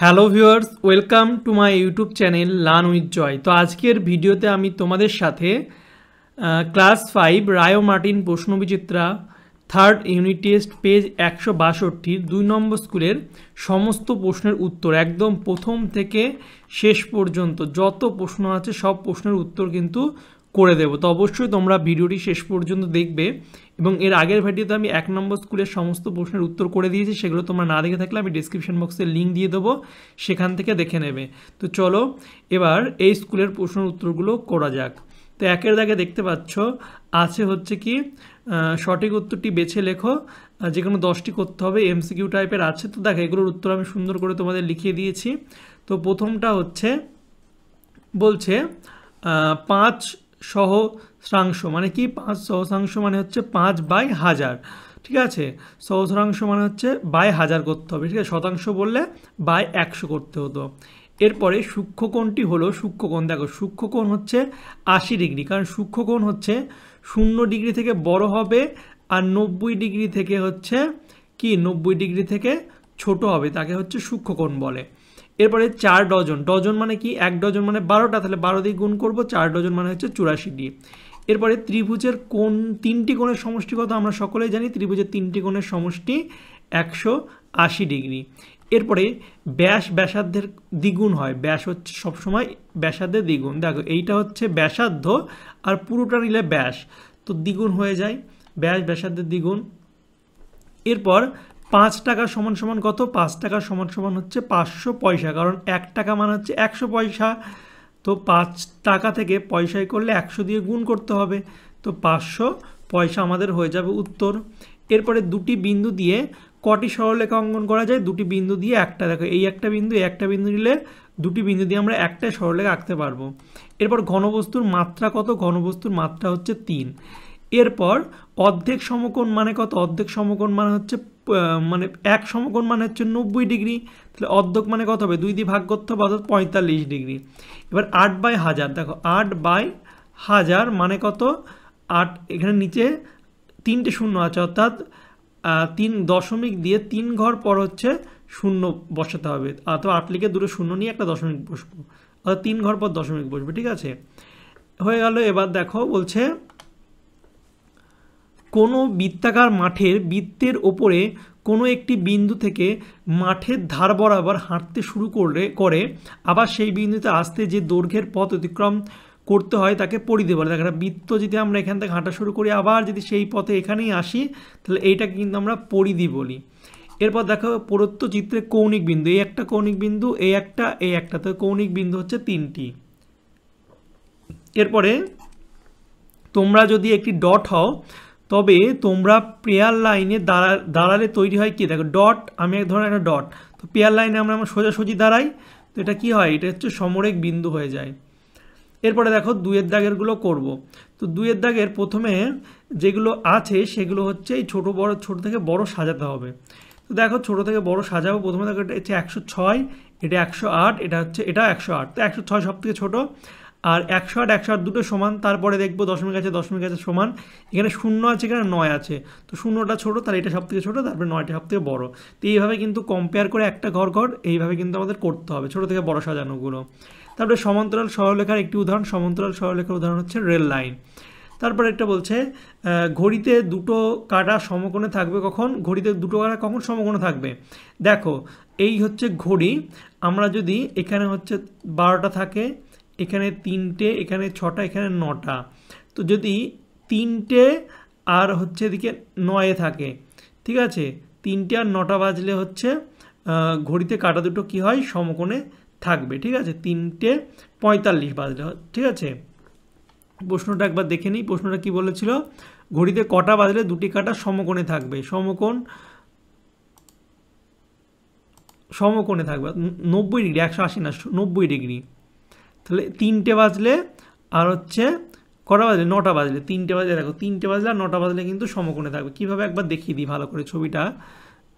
Hello viewers, welcome to my YouTube channel learn with Joy. তো আজকের ভিডিওতে আমি তোমাদের সাথে ক্লাস 5 রায় মার্টিন প্রশ্নবিচিত্রা থার্ড ইউনিট টেস্ট পেজ 162 2 নম্বর স্কুলের সমস্ত প্রশ্নের উত্তর একদম প্রথম থেকে শেষ পর্যন্ত যত প্রশ্ন আছে সব প্রশ্নের উত্তর কিন্তু করে দেবো। তো অবশ্যই তোমরা ভিডিওটি শেষ পর্যন্ত দেখবে এবং এর আগের ভিডিওতে আমি 1 নম্বর স্কুলের সমস্ত প্রশ্নের উত্তর করে দিয়েছি, সেগুলো তোমরা না দেখে থাকলে আমি ডিসক্রিপশন বক্সে লিঙ্ক দিয়ে দেবো, সেখান থেকে দেখে নেবে। তো চলো এবার এই স্কুলের প্রশ্নের উত্তরগুলো করা যাক। তো একের দাগে দেখতে পাচ্ছ আছে হচ্ছে কি সঠিক উত্তরটি বেছে লেখো, যে কোনো 10টি করতে হবে, এমসিকিউ টাইপের আছে। তো দেখো এগুলোর উত্তর আমি সুন্দর করে তোমাদের লিখিয়ে দিয়েছি। তো প্রথমটা হচ্ছে বলছে 5 সহস্রাংশ মানে কি? 5 সহস্রাংশ মানে হচ্ছে 5/1000, ঠিক আছে। সহস্রাংশ মানে হচ্ছে বাই 1000 করতে হবে, ঠিক আছে। শতাংশ বললে বাই 100 করতে হতো। এরপরে সূক্ষ্মকোণটি হলো সূক্ষ্মকোণ, দেখো সূক্ষ্মকোণ হচ্ছে 80 ডিগ্রি, কারণ সূক্ষ্মকোণ হচ্ছে 0 ডিগ্রি থেকে বড় হবে আর 90 ডিগ্রি থেকে হচ্ছে কি 90 ডিগ্রি থেকে ছোট হবে, তাকে হচ্ছে সূক্ষ্মকোণ বলে। এরপরে 4 ডজন, ডজন মানে কি? 1 ডজন মানে 12টা, তাহলে 12 দিয়ে গুণ করবো, 4 ডজন মানে হচ্ছে 84টি। এরপরে ত্রিভুজের কোণ, 3টি কোণের সমষ্টি কত? আমরা সকলেই জানি ত্রিভুজের 3টি কোণের সমষ্টি 180 ডিগ্রি। এরপরে ব্যাস ব্যাসার্ধের দ্বিগুণ হয়, ব্যাস হচ্ছে সবসময় ব্যাসার্ধের দ্বিগুণ। দেখো এইটা হচ্ছে ব্যাসার্ধ আর পুরোটা নিলে ব্যাস, তো দ্বিগুণ হয়ে যায়, ব্যাস ব্যাসার্ধের দ্বিগুণ। এরপর 5 টাকা সমান সমান কত? 5 টাকা সমান সমান হচ্ছে 500 পয়সা, কারণ 1 টাকা মানে হচ্ছে 100 পয়সা। তো 5 টাকা থেকে পয়সায় করলে 100 দিয়ে গুণ করতে হবে, তো 500 পয়সা আমাদের হয়ে যাবে উত্তর। এরপরে দুটি বিন্দু দিয়ে কটি সরলরেখা অঙ্কন করা যায়? দুটি বিন্দু দিয়ে একটা, দেখো এই একটা বিন্দু, এই একটা বিন্দু নিলে দুটি বিন্দু দিয়ে আমরা একটা সরলরেখা আঁকতে পারবো। এরপর ঘনবস্তুর মাত্রা কত? ঘনবস্তুর মাত্রা হচ্ছে 3। এরপর অর্ধেক সমকোণ মানে কত? অর্ধেক সমকোণ মানে হচ্ছে মানে এক সমকোণ মানে হচ্ছে 90 ডিগ্রি, তাহলে অর্ধেক মানে কত হবে? 2 দিয়ে ভাগ করতে হবে, অর্থাৎ 45 ডিগ্রি। এবার 8/1000, দেখো 8/1000 মানে কত? 8, এখানে নিচে 3টে শূন্য আছে, অর্থাৎ 3 দশমিক দিয়ে 3 ঘর পর হচ্ছে শূন্য বসাতে হবে, অথবা 8 লিখে দুটো শূন্য নিয়ে একটা দশমিক বসবো, অর্থাৎ 3 ঘর পর দশমিক বসবে, ঠিক আছে। হয়ে গেল। এবার দেখো বলছে কোনো বৃত্তাকার মাঠের বৃত্তের ওপরে কোনো একটি বিন্দু থেকে মাঠের ধার বরাবর হাঁটতে শুরু করে আবার সেই বিন্দুতে আসতে যে দৈর্ঘ্যের পথ অতিক্রম করতে হয় তাকে পরিধি বলে। দেখো একটা বৃত্ত যদি আমরা এখান থেকে হাঁটা শুরু করি, আবার যদি সেই পথে এখানেই আসি, তাহলে এইটাকে কিন্তু আমরা পরিধি বলি। এরপর দেখো প্রদত্ত চিত্রে কৌণিক বিন্দু, এই একটা কৌণিক বিন্দু, এই একটা, তো কৌণিক বিন্দু হচ্ছে 3টি। এরপরে তোমরা যদি একটি ডট হও তবে তোমরা পেয়ার লাইনে দাঁড়ালে তৈরি হয় কি? দেখো ডট, আমি এক ধরনের একটা ডট, তো পেয়ার লাইনে আমরা সোজাসুজি দাঁড়াই, তো এটা কি হয়? এটা হচ্ছে সমরেখ বিন্দু হয়ে যায়। এরপরে দেখো 2-এর দাগেরগুলো করব। তো 2-এর দাগের প্রথমে যেগুলো আছে সেগুলো হচ্ছে এই ছোট থেকে বড় সাজাতে হবে। তো দেখো ছোট থেকে বড় সাজাবো। প্রথমে দেখো এটা হচ্ছে 106, এটা 108, এটা 108, তো 106 সব থেকে ছোটো, আর 108 দুটো সমান। তারপরে দেখবো দশমিক আছে সমান, এখানে 0 আছে, এখানে 9 আছে, তো 0টা ছোটো, তাহলে এটা সব থেকে ছোটো, তারপরে 9টা সব থেকে বড়ো। তো এইভাবে কিন্তু কম্পেয়ার করে একটা ঘর এইভাবে কিন্তু আমাদের করতে হবে, ছোটো থেকে বড় সাজানোগুলো। তারপরে সমান্তরাল সরলরেখার একটি উদাহরণ, সমান্তরাল সরলরেখার উদাহরণ হচ্ছে রেল লাইন। তারপরে একটা বলছে ঘড়িতে দুটো কাঁটা সমকোণে থাকবে কখন? ঘড়িতে দুটো কাঁটা কখন সমকোণে থাকবে? দেখো এই হচ্ছে ঘড়ি, আমরা যদি এখানে হচ্ছে 12টা থাকে, এখানে 3টে, এখানে 6টা, এখানে 9টা, তো যদি 3টে আর হচ্ছে এদিকে 9 থাকে, ঠিক আছে, 3টে আর 9টা বাজলে হচ্ছে ঘড়িতে কাঁটা দুটো কি হয়? সমকোণে থাকবে, ঠিক আছে। 3:45 বাজলে, ঠিক আছে। প্রশ্নটা একবার দেখে নিই, প্রশ্নটা কি বলেছিল? ঘড়িতে কটা বাজলে দুটি কাঁটা সমকোণে থাকবে? সমকোণে থাকবে 90 ডিগ্রি, 180 না 90 ডিগ্রি। তাহলে 3টে বাজলে আর হচ্ছে কটা বাজলে? 9টা বাজলে, 3টে বাজলে, দেখো 3টে বাজলে আর 9টা বাজলে কিন্তু সমকোণে থাকবে। কীভাবে একবার দেখিয়ে দিই ভালো করে, ছবিটা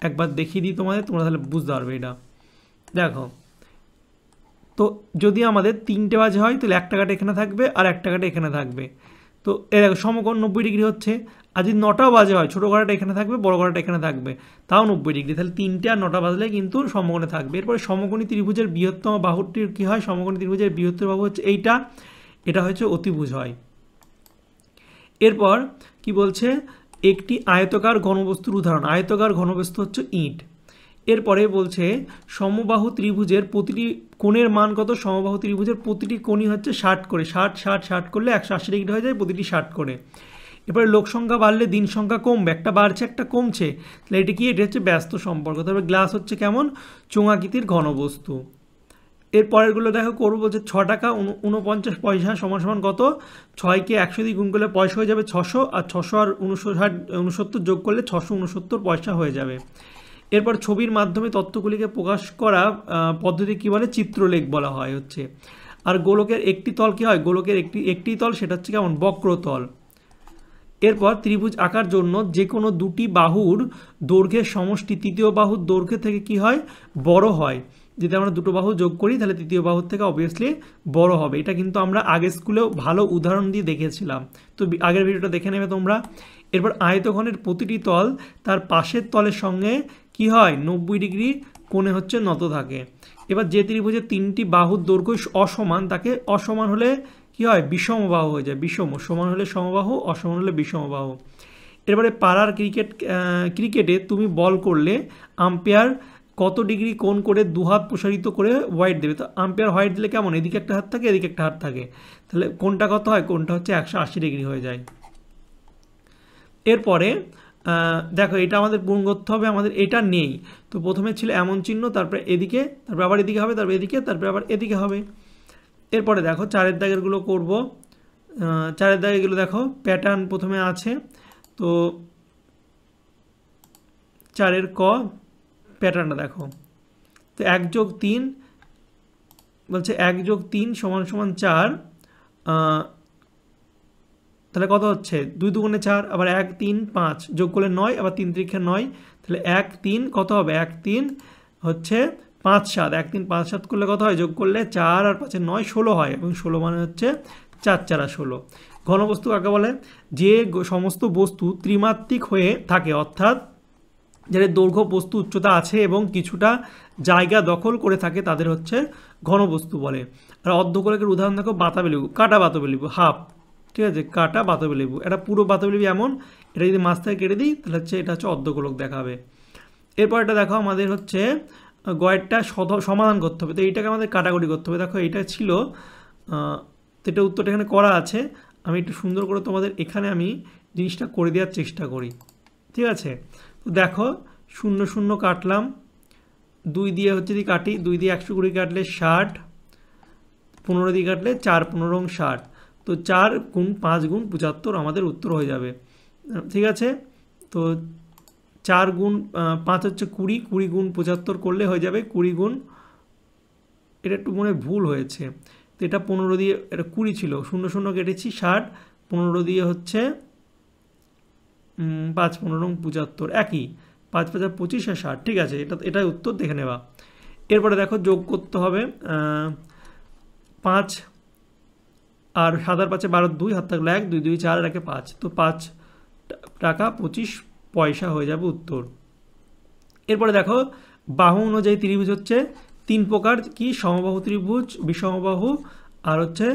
একবার দেখিয়ে দিই তোমাদের, তোমরা তাহলে বুঝতে পারবে এটা। দেখো তো যদি আমাদের 3টে বাজে হয়, তাহলে একটা কাটা এখানে থাকবে আর একটা কাটা এখানে থাকবে, তো দেখো সমকোণ 90 ডিগ্রি হচ্ছে। আর যদি 9টাও বাজে হয়, ছোটো ঘোড়াটা এখানে থাকবে, বড় ঘোড়াটা এখানে থাকবে, তাও 90 ডিগ্রি। তাহলে 3টে আর 9টা বাজলে কিন্তু সমকোণে থাকবে। এরপরে সমকোণী ত্রিভুজের বৃহত্তম বাহুটির কী হয়? সমকোণী ত্রিভুজের বৃহত্তর বাহু হচ্ছে এইটা, এটা হচ্ছে অতিভুজ হয়। এরপর কি বলছে? একটি আয়তকার ঘনবস্তুর উদাহরণ। আয়তকার ঘনবস্তু হচ্ছে ইট। এরপরে বলছে সমবাহু ত্রিভুজের প্রতিটি কোণের মান কত? সমবাহু ত্রিভুজের প্রতিটি কোণই হচ্ছে 60 করে, 60 করলে 180 ডিগ্রি হয়ে যায়, প্রতিটি 60 করে। এরপরে লোক সংখ্যা বাড়লে দিন সংখ্যা কমবে, একটা বাড়ছে একটা কমছে, তাহলে এটি কি? এটি হচ্ছে ব্যস্ত সম্পর্ক। তারপরে গ্লাস হচ্ছে কেমন? চোঙাকৃতির ঘনবস্তু। এর পরেরগুলো দেখো করবো। বলছে 6 টাকা 49 পয়সা সমান সমান কত? 6কে 100 দিয়ে গুণ করলে পয়সা হয়ে যাবে 600, আর 600 আর 69 যোগ করলে 669 পয়সা হয়ে যাবে। এরপর ছবির মাধ্যমে তথ্যগুলিকে প্রকাশ করা পদ্ধতি কী বলে? চিত্রলেখ বলা হয় হচ্ছে। আর গোলকের একটি তল কী হয়? গোলকের একটি তল, সেটা হচ্ছে কেমন? বক্রতল। এরপর ত্রিভুজ আঁকার জন্য যে কোনো দুটি বাহুর দৈর্ঘ্যের সমষ্টি তৃতীয় বাহুর দৈর্ঘ্য থেকে কি হয়? বড় হয়। যদি আমরা দুটো বাহু যোগ করি তাহলে তৃতীয় বাহুর থেকে অবভিয়াসলি বড় হবে। এটা কিন্তু আমরা আগের স্কুলেও ভালো উদাহরণ দিয়ে দেখেছিলাম, তো আগের ভিডিওটা দেখে নেবে তোমরা। এরপর আয়তঘনের প্রতিটি তল তার পাশের তলের সঙ্গে কি হয়? 90 ডিগ্রি কোণে হচ্ছে নত থাকে। এবার যে ত্রিভুজের 3টি বাহুর দৈর্ঘ্য অসমান, তাকে অসমান হলে কি হয়? বিষমবাহু হয়ে যায়। বিষম, সমান হলে সমবাহু, অসমান হলে বিষমবাহু। এরপরে পাড়ার ক্রিকেটে তুমি বল করলে আম্পায়ার কত ডিগ্রি কোণ করে দুহাত প্রসারিত করে হোয়াইট দেবে? তো আম্পায়ার হোয়াইট দিলে কেমন? এদিকে একটা হাত থাকে, এদিকে একটা হাত থাকে, তাহলে কোণটা কত হয়? কোণটা হচ্ছে 180 ডিগ্রি হয়ে যায়। এরপরে দেখো এটা আমাদের পূরণ করতে হবে, আমাদের এটা নেই। তো প্রথমে ছিল এমন চিহ্ন, তারপরে এদিকে, তারপরে আবার এদিকে হবে, তারপরে এদিকে, তারপরে আবার এদিকে হবে। এরপরে দেখো 4-এর দাগেরগুলো করবো। 4-এর দাগেরগুলো দেখো প্যাটার্ন প্রথমে আছে। তো 4-এর ক প্যাটার্নটা দেখো। তো 1+3 বলছে 1+3 সমান সমান 4, তাহলে কত হচ্ছে? 2 দুগুণে 4, আবার 1 3 5 যোগ করলে 9, আবার 3 3 9, তাহলে 1 3 কত হবে? 1 3 হচ্ছে 5 7, 1 3 5 7 করলে কত হয়? যোগ করলে 4 আর 5 9 16 হয়, এবং 16 মানে হচ্ছে 4 4 16। ঘনবস্তু কাকে বলে? যে সমস্ত বস্তু ত্রিমাত্রিক হয়ে থাকে, অর্থাৎ যাদের দৈর্ঘ্য বস্তু উচ্চতা আছে এবং কিছুটা জায়গা দখল করে থাকে, তাদের হচ্ছে ঘনবস্তু বলে। আর অর্ধগোলকের উদাহরণ দেখো বাতাবি লেবু, কাটা বাতাবি লেবু, হাফ, ঠিক আছে, কাটা বাতাবি লেবু। এটা পুরো বাতাবি লেবু এমন, এটা যদি মাছ থেকে কেটে দিই তাহলে হচ্ছে এটা হচ্ছে অর্ধগোলক দেখাবে। এরপর এটা দেখো আমাদের হচ্ছে গয়েরটা সমাধান করতে হবে। তো এইটাকে আমাদের কাটাকুটি করতে হবে। দেখো এইটা ছিল, তো এটা উত্তরটা এখানে করা আছে। আমি একটু সুন্দর করে তোমাদের এখানে আমি জিনিসটা করে দেওয়ার চেষ্টা করি, ঠিক আছে। তো দেখো 0 0 কাটলাম, 2 দিয়ে হচ্ছে যদি কাটি, 2 দিয়ে 120 কাটলে 60, 15 দিয়ে কাটলে 4 15 60, তো 4 গুণ 5 গুণ 75 আমাদের উত্তর হয়ে যাবে, ঠিক আছে। তো 4 গুণ 5 হচ্ছে 20, 20 গুণ 75 করলে হয়ে যাবে 20 গুণ, এটা একটু মনে ভুল হয়েছে, তো এটা 15 দিয়ে, এটা 20 ছিল, 0 0 কেটেছি 60, 15 দিয়ে হচ্ছে 5 15 75, একই, 5 5 25 আর 60, ঠিক আছে, এটাই উত্তর, দেখে নেওয়া। এরপরে দেখো যোগ করতে হবে, 5 আর 7 আর 5 12 2, হাত থাকলো 1, 2 2 4 আর 1 5, তো 5 টাকা 25 পয়সা হয়ে যাবে উত্তর। এরপরে দেখো বাহু অনুযায়ী ত্রিভুজ হচ্ছে 3 প্রকার, কি? সমবাহু ত্রিভুজ, বিষমবাহু আর হচ্ছে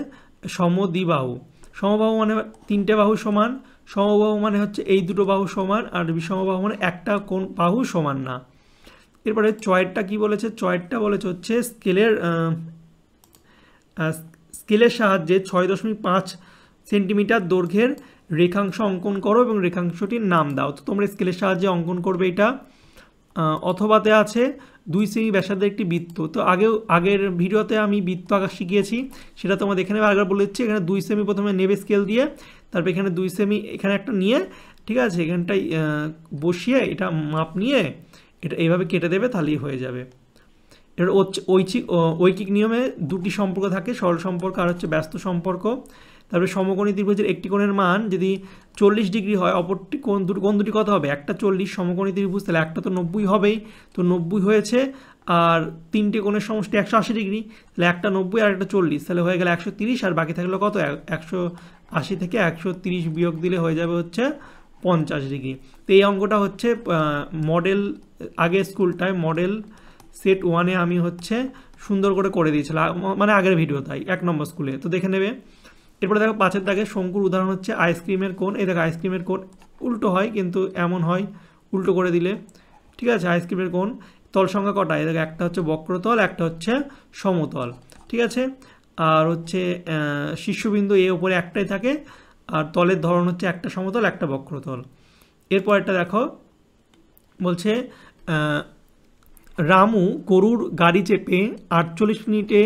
সমদ্বিবাহু। সমবাহু মানে 3টে বাহু সমান, সমবাহু মানে হচ্ছে এই দুটো বাহু সমান, আর বিষমবাহু মানে একটা কোন বাহু সমান না। এরপরে চয়েরটা কি বলেছে? চয়েরটা বলেছে হচ্ছে স্কেলের সাহায্যে 6.5 সেন্টিমিটার দৈর্ঘ্যের রেখাংশ অঙ্কন করো এবং রেখাংশটির নাম দাও। তো তোমরা স্কেলের সাহায্যে অঙ্কন করবে এটা। অথবাতে আছে 2 সেমি ব্যাসার্ধের একটি বৃত্ত। তো আগের ভিডিওতে আমি বৃত্ত আঁকা শিখিয়েছি, সেটা তোমরা দেখে নেবে। আগের বলে দিচ্ছি, এখানে 2 সেমি প্রথমে নেবে স্কেল দিয়ে, তারপর এখানে 2 সেমি এখানে একটা নিয়ে, ঠিক আছে, এখানটায় বসিয়ে এটা মাপ নিয়ে এটা এইভাবে কেটে দেবে, তাহলেই হয়ে যাবে। এর ঐকিক নিয়মে 2টি সম্পর্ক থাকে, সরল সম্পর্ক আর হচ্ছে ব্যস্ত সম্পর্ক। তারপরে সমকোণী ত্রিভুজের একটি কোণের মান যদি 40 ডিগ্রি হয়, অপরটি কোণ দুটি কত হবে? একটা 40 সমকোণী ত্রিভুজ, তাহলে একটা তো 90 হবেই, তো 90 হয়েছে, আর 3টে কোণের সমষ্টি 180 ডিগ্রি, তাহলে একটা 90 আর একটা 40, তাহলে হয়ে গেল 130, আর বাকি থাকলো কত? 180 থেকে 130 বিয়োগ দিলে হয়ে যাবে হচ্ছে 50 ডিগ্রি। তো এই অঙ্কটা হচ্ছে মডেল, আগে স্কুলটায় মডেল সেট 1-এ আমি হচ্ছে সুন্দর করে দিয়েছিলাম, মানে আগের ভিডিও, তাই 1 নম্বর স্কুলে, তো দেখে নেবে। এরপরে দেখো 5-এর দাগে শঙ্কুর উদাহরণ হচ্ছে আইসক্রিমের কোণ। এই দেখো আইসক্রিমের কোণ উল্টো হয়, কিন্তু এমন হয় উল্টো করে দিলে, ঠিক আছে। আইসক্রিমের কোণ তল সংখ্যা কটা? এই দেখো একটা হচ্ছে বক্রতল, একটা হচ্ছে সমতল, ঠিক আছে। আর হচ্ছে শীর্ষবিন্দু এ উপরে একটাই থাকে, আর তলের ধরন হচ্ছে একটা সমতল একটা বক্রতল। এরপরটা দেখো বলছে রামু গরুর গাড়ি চেপে 48 মিনিটে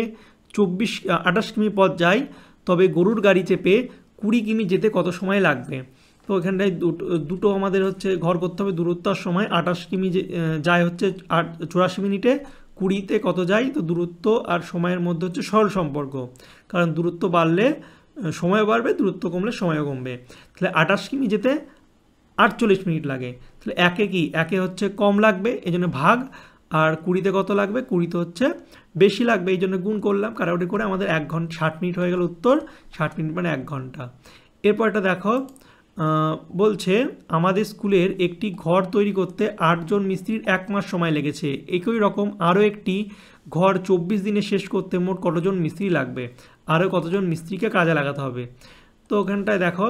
28 কিমি পথ যায়, তবে গরুর গাড়ি চেপে 20 কিমি যেতে কত সময় লাগবে? তো এখানটায় দুটো আমাদের হচ্ছে ঘর করতে হবে। দূরত্ব আর সময়। 28 কিমি যায় হচ্ছে 84 মিনিটে, 20-তে কত যায়? তো দূরত্ব আর সময়ের মধ্যে হচ্ছে সরল সম্পর্ক, কারণ দূরত্ব বাড়লে সময় বাড়বে, দূরত্ব কমলে সময়ও কমবে। তাহলে 28 কিমি যেতে 48 মিনিট লাগে, তাহলে একে কি? একে হচ্ছে কম লাগবে, এই জন্য ভাগ, আর 20-তে কত লাগবে? 20-তে হচ্ছে বেশি লাগবে, এই জন্য গুণ করলাম, কাটাকুটি করে আমাদের 1 ঘন্টা 60 মিনিট হয়ে গেল উত্তর। 60 মিনিট মানে 1 ঘন্টা। এরপরটা দেখো বলছে আমাদের স্কুলের একটি ঘর তৈরি করতে 8 জন মিস্ত্রির 1 মাস সময় লেগেছে। একই রকম আরও একটি ঘর 24 দিনে শেষ করতে মোট কতজন মিস্ত্রি লাগবে? আরও কতজন মিস্ত্রিকে কাজে লাগাতে হবে? তো ওখানটায় দেখো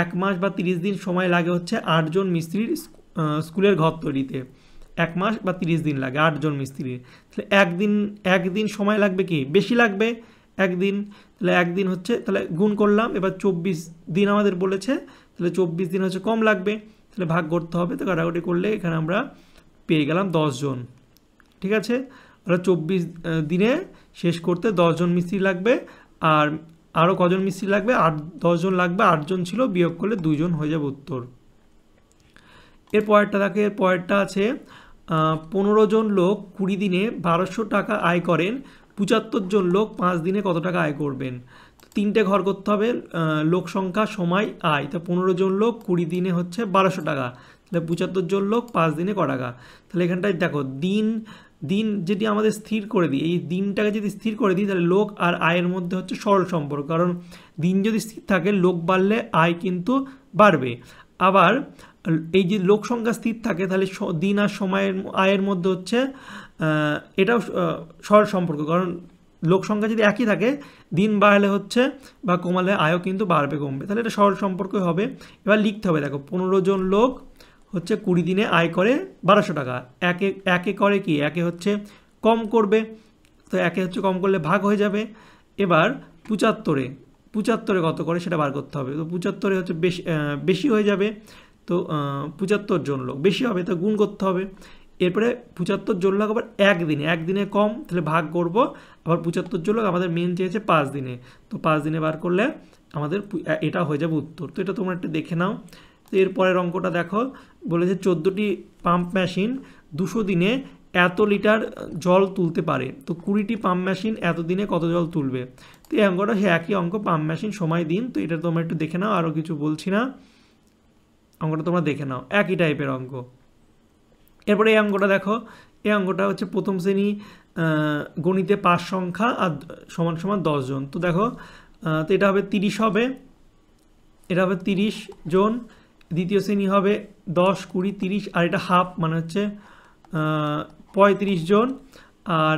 1 মাস বা 30 দিন সময় লাগে হচ্ছে 8 জন মিস্ত্রির স্কুলের ঘর তৈরিতে। 1 মাস বা 30 দিন লাগে 8 জন মিস্ত্রির। তাহলে একদিন সময় লাগবে কি? বেশি লাগবে একদিন। তাহলে একদিন হচ্ছে, তাহলে গুণ করলাম, এবার 24 দিন আমাদের বলেছে, তাহলে 24 দিন হচ্ছে কম লাগবে, তাহলে ভাগ করতে হবে। তো কাটাকুটি করলে এখানে আমরা পেয়ে গেলাম 10 জন, ঠিক আছে। ওরা 24 দিনে শেষ করতে 10 জন মিস্ত্রি লাগবে, আর আরও কজন মিস্ত্রি লাগবে? 10 জন লাগবে, 8 জন ছিল, বিয়োগ করলে 2 জন হয়ে যাবে উত্তর। এর পরেরটা থাকে, এর পরেরটা আছে 15 জন লোক 20 দিনে 1200 টাকা আয় করেন, 75 জন লোক 5 দিনে কত টাকা আয় করবেন? তো 3টে ঘর করতে হবে, লোক সংখ্যা সময় আয়। তো 15 জন লোক 20 দিনে হচ্ছে 1200 টাকা, তাহলে 75 জন লোক 5 দিনে ক টাকা? তাহলে এখানটায় দেখো দিন যদি আমাদের স্থির করে দিই, এই দিনটাকে যদি স্থির করে দিই, তাহলে লোক আর আয়ের মধ্যে হচ্ছে সরল সম্পর্ক, কারণ দিন যদি স্থির থাকে লোক বাড়লে আয় কিন্তু বাড়বে। আবার এই যে লোক সংখ্যা স্থির থাকে, তাহলে দিন আর সময়ের আয়ের মধ্যে হচ্ছে এটাও সরল সম্পর্ক, কারণ লোক সংখ্যা যদি একই থাকে, দিন বাড়লে হচ্ছে বা কমালে আয়ও কিন্তু বাড়বে কমবে, তাহলে এটা সরল সম্পর্কই হবে। এবার লিখতে হবে, দেখো 15 জন লোক হচ্ছে 20 দিনে আয় করে 1200 টাকা। একে করে কি? একে হচ্ছে কম করবে, তো একে হচ্ছে কম করলে ভাগ হয়ে যাবে। এবার 75-এ কত করে সেটা বার করতে হবে। তো 75-এ হচ্ছে বেশি হয়ে যাবে, তো 75 জন লোক বেশি হবে, তো গুণ করতে হবে। এরপরে 75 জন লোক আবার একদিনে কম, তাহলে ভাগ করব। আবার 75 জন লোক আমাদের মেন চেয়েছে 5 দিনে, তো 5 দিনে বার করলে আমাদের এটা হয়ে যাবে উত্তর। তো এটা তোমরা একটু দেখে নাও। তো এরপরের অঙ্কটা দেখো, বলেছে 14টি পাম্প মেশিন 200 দিনে এত লিটার জল তুলতে পারে, তো 20টি পাম্প মেশিন এত দিনে কত জল তুলবে? তো এই অঙ্কটা সে একই অঙ্ক, পাম্প মেশিন সময় দিন। তো এটা তোমরা একটু দেখে নাও, আরও কিছু বলছি না, অঙ্কটা তোমরা দেখে নাও, একই টাইপের অঙ্ক। এরপরে এই অঙ্কটা দেখো, এই অঙ্কটা হচ্ছে প্রথম শ্রেণী গণিতে 5 সংখ্যা আর সমান সমান 10 জন। তো দেখো, তো এটা হবে 30 হবে, এটা হবে 30 জন। দ্বিতীয় শ্রেণী হবে 10, 20, 30, আর এটা হাফ মানে হচ্ছে 35 জন। আর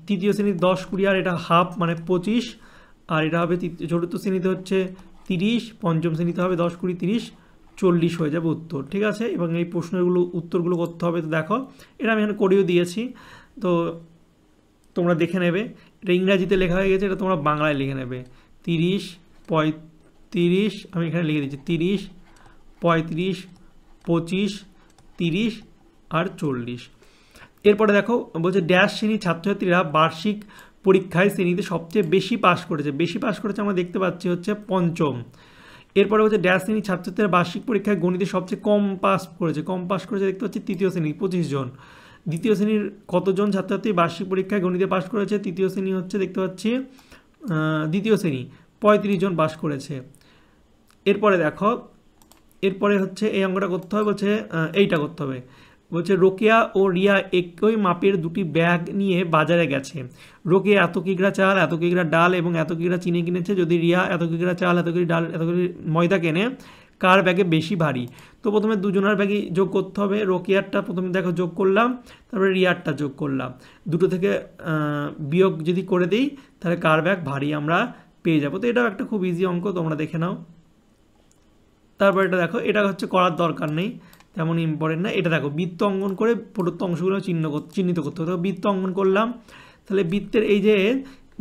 তৃতীয় শ্রেণী 10, 20, আর এটা হাফ মানে 25, আর এটা হবে চতুর্থ শ্রেণীতে হচ্ছে 30, পঞ্চম শ্রেণীতে হবে 10, 20, 30, 40 হয়ে যাবে উত্তর, ঠিক আছে। এবং এই প্রশ্নগুলো উত্তরগুলো করতে হবে। তো দেখো, এটা আমি এখানে করেও দিয়েছি, তো তোমরা দেখে নেবে। এটা ইংরাজিতে লেখা হয়ে গেছে, এটা তোমরা বাংলায় লিখে নেবে। 30, 35, আমি এখানে লিখে দিচ্ছি 30, 35, 25, 30 আর 40। এরপরে দেখো বলছে ড্যাশ শ্রেণীর ছাত্রছাত্রীরা বার্ষিক পরীক্ষায় শ্রেণীতে সবচেয়ে বেশি পাস করেছে আমরা দেখতে পাচ্ছি হচ্ছে পঞ্চম। এরপরে হচ্ছে ড্যাশ শ্রেণীর ছাত্রছাত্রীরা বার্ষিক পরীক্ষায় গণিতে সবচেয়ে কম পাস করেছে দেখতে পাচ্ছি তৃতীয় শ্রেণী 25 জন। দ্বিতীয় শ্রেণীর কতজন ছাত্রছাত্রী বার্ষিক পরীক্ষায় গণিতে পাস করেছে? তৃতীয় শ্রেণী হচ্ছে দেখতে পাচ্ছি দ্বিতীয় শ্রেণী 35 জন পাস করেছে। এরপরে দেখো, এরপরে হচ্ছে এই অঙ্কটা করতে হবে, বলছে এইটা করতে হবে। বলছে রোকেয়া ও রিয়া একই মাপের দুটি ব্যাগ নিয়ে বাজারে গেছে। রোকেয়া এত কিগ্রা চাল, এত কিগ্রা ডাল এবং এত কিগ্রা চিনি কিনেছে। যদি রিয়া এত কিগ্রা চাল, এত কিগ্রা ডাল, এত কিগ্রা ময়দা কেনে, কার ব্যাগে বেশি ভারী। তো প্রথমে দুজনের ব্যাগই যোগ করতে হবে। রোকেয়ারটা প্রথমে দেখো যোগ করলাম, তারপরে রিয়ারটা যোগ করলাম, দুটো থেকে বিয়োগ যদি করে দিই তাহলে কার ব্যাগ ভারী আমরা পেয়ে যাবো। তো এটাও একটা খুব ইজি অঙ্ক, তোমরা দেখে নাও। তারপর এটা দেখো, এটা হচ্ছে করার দরকার নেই, তেমন ইম্পর্টেন্ট না। এটা দেখো বৃত্ত অঙ্কন করে প্রদত্ত অংশগুলো চিহ্নিত করতে হবে। তো বৃত্ত অঙ্কন করলাম, তাহলে বৃত্তের এই যে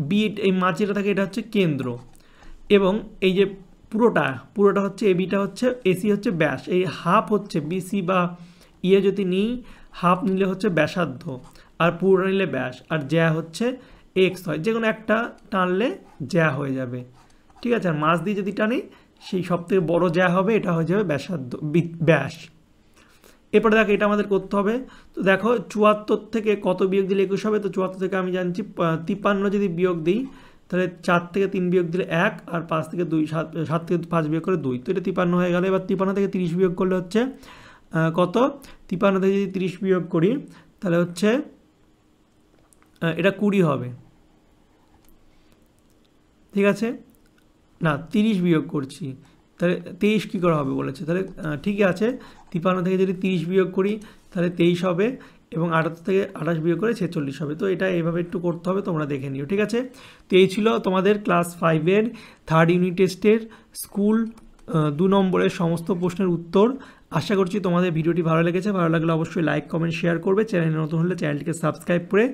বিট এই মাঝ যেটা থাকে এটা হচ্ছে কেন্দ্র, এবং এই যে পুরোটা হচ্ছে এবিটা হচ্ছে এসি হচ্ছে ব্যাস, এই হাফ হচ্ছে বিসি বা ইয়ে যদি নিই, হাফ নিলে হচ্ছে ব্যাসার্ধ আর পুরোটা নিলে ব্যাস, আর জ্যা হচ্ছে এক্স হয়, যে কোনো একটা টানলে জ্যা হয়ে যাবে, ঠিক আছে। আর মাছ দিয়ে যদি টানি সেই সবথেকে বড় জ্যা হবে, এটা হয়ে যাবে ব্যাসার্ধ ব্যাস। এরপরে দেখো এটা আমাদের করতে হবে। তো দেখো 74 থেকে কত বিয়োগ দিলে 21 হবে? তো 74 থেকে আমি জানছি 53 যদি বিয়োগ দিই তাহলে 4 থেকে 3 বিয়োগ দিলে 1, আর 5 থেকে 2, 7 থেকে 5 বিয়োগ করে 2, তো এটা 53 হয়ে গেল। এবার 53 থেকে 30 বিয়োগ করলে হচ্ছে কত? 53 থেকে যদি 30 বিয়োগ করি তাহলে হচ্ছে এটা 20 হবে, ঠিক আছে না 30 বিয়োগ করছি, তাহলে 23 কী করে হবে বলেছে, তাহলে ঠিকই আছে। 53 থেকে যদি 30 বিয়োগ করি তাহলে 23 হবে, এবং 78 থেকে 28 বিয়োগ করে 46 হবে। তো এটা এইভাবে একটু করতে হবে, তোমরা দেখে নিও, ঠিক আছে। তো এই ছিল তোমাদের ক্লাস 5-এর 3rd ইউনিট টেস্টের স্কুল 2 নম্বরের সমস্ত প্রশ্নের উত্তর। আশা করছি তোমাদের ভিডিওটি ভালো লেগেছে। ভালো লাগলে অবশ্যই লাইক, কমেন্ট, শেয়ার করবে। চ্যানেলে নতুন হলে চ্যানেলটিকে সাবস্ক্রাইব করে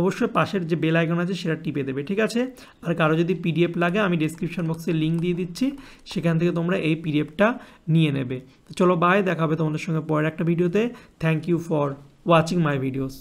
অবশ্যই পাশের যে বেল আইকন আছে সেটা টিপে দেবে, ঠিক আছে। আর কারো যদি পিডিএফ লাগে আমি ডেসক্রিপশন বক্সে লিঙ্ক দিয়ে দিচ্ছি, সেখান থেকে তোমরা এই পিডিএফটা নিয়ে নেবে। তো চলো বাই, দেখা হবে তোমাদের সঙ্গে পরের একটা ভিডিওতে। Thank you for watching my videos.